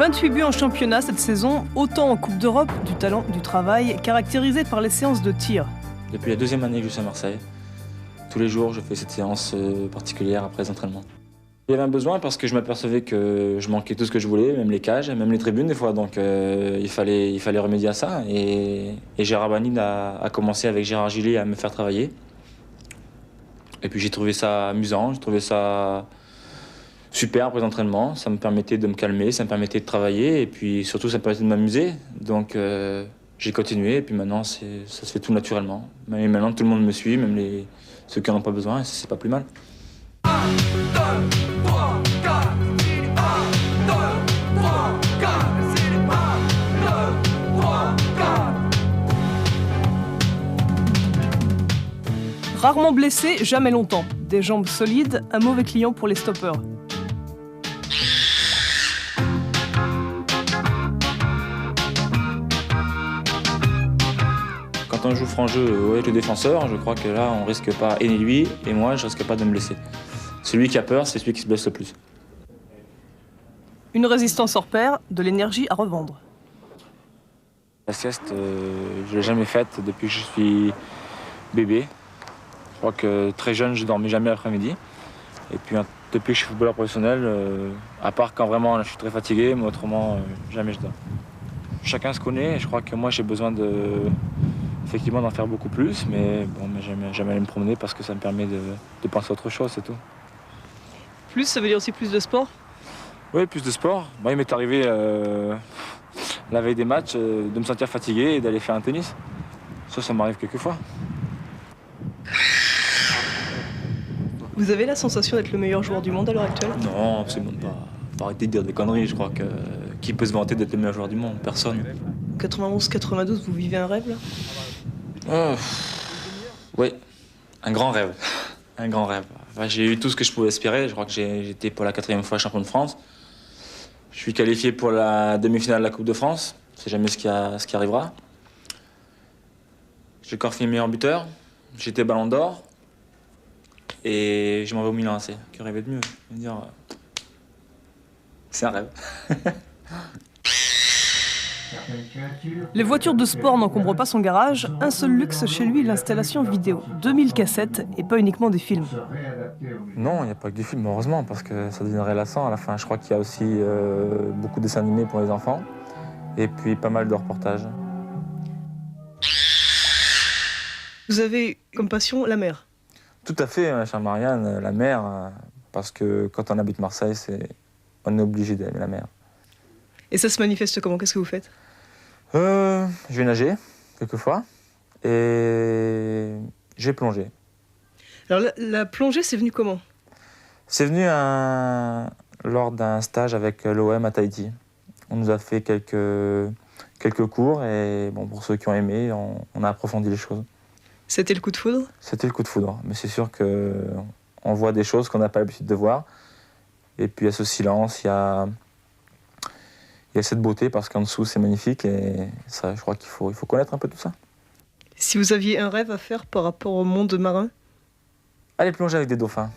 28 buts en championnat cette saison, autant en Coupe d'Europe, du talent, du travail, caractérisé par les séances de tir. Depuis la deuxième année que je suis à Marseille, tous les jours je fais cette séance particulière après les entraînements. Il y avait un besoin parce que je m'apercevais que je manquais tout ce que je voulais, même les cages, même les tribunes des fois, donc il fallait remédier à ça. Et Gérard Banide a commencé avec Gérard Gillet à me faire travailler. Et puis j'ai trouvé ça amusant, j'ai trouvé ça super après les entraînements. Ça me permettait de me calmer, ça me permettait de travailler et puis surtout ça me permettait de m'amuser. Donc j'ai continué et puis maintenant ça se fait tout naturellement. Et maintenant tout le monde me suit, même ceux qui n'en ont pas besoin, et c'est pas plus mal. 1, 2, 3, 4, 1, 2, 3, 4, c'est les 1, 2, 3, 4. Rarement blessé, jamais longtemps. Des jambes solides, un mauvais client pour les stoppeurs. Quand on joue franc jeu avec le défenseur, je crois que là on risque pas, et ni lui et moi je risque pas de me blesser. Celui qui a peur, c'est celui qui se blesse le plus. Une résistance hors pair, de l'énergie à revendre. La sieste, je l'ai jamais faite depuis que je suis bébé. Je crois que très jeune, je dormais jamais l'après-midi. Et puis depuis que je suis footballeur professionnel, à part quand vraiment je suis très fatigué, mais autrement, jamais je dors. Chacun se connaît et je crois que moi j'ai besoin effectivement d'en faire beaucoup plus, mais bon, jamais aller me promener parce que ça me permet de penser à autre chose, c'est tout. Plus, ça veut dire aussi plus de sport? Oui, plus de sport. Moi, il m'est arrivé la veille des matchs de me sentir fatigué et d'aller faire un tennis. Ça m'arrive quelquefois. Vous avez la sensation d'être le meilleur joueur du monde à l'heure actuelle? Non, absolument pas. Faut arrêter de dire des conneries. Je crois que qui peut se vanter d'être le meilleur joueur du monde? Personne. 91-92, vous vivez un rêve là? Oui, un grand rêve. Un grand rêve. Enfin, j'ai eu tout ce que je pouvais espérer. Je crois que j'étais pour la 4e fois champion de France. Je suis qualifié pour la demi-finale de la Coupe de France. C'est jamais ce qui arrivera. J'ai encore fini meilleur buteur. J'étais Ballon d'Or. Et je m'en vais au Milan AC. Que rêver de mieux? Je veux dire, c'est un rêve. Les voitures de sport n'encombrent pas son garage. Un seul luxe chez lui, l'installation vidéo. 2000 cassettes et pas uniquement des films. Non, il n'y a pas que du film, heureusement, parce que ça deviendrait lassant à la fin. Je crois qu'il y a aussi beaucoup de dessins animés pour les enfants. Et puis pas mal de reportages. Vous avez comme passion la mer? Tout à fait, chère Marianne, la mer, parce que quand on habite Marseille, on est obligé d'aimer la mer. Et ça se manifeste comment? Qu'est-ce que vous faites? Je vais nager, quelquefois, et j'ai plongé. Alors la plongée, c'est venu comment? C'est venu lors d'un stage avec l'OM à Tahiti. On nous a fait quelques cours, et bon, pour ceux qui ont aimé, on a approfondi les choses. C'était le coup de foudre? C'était le coup de foudre, mais c'est sûr qu'on voit des choses qu'on n'a pas l'habitude de voir. Et puis il y a ce silence, il y a cette beauté parce qu'en dessous c'est magnifique et ça, je crois qu'il faut connaître un peu tout ça. Si vous aviez un rêve à faire par rapport au monde marin? Aller plonger avec des dauphins.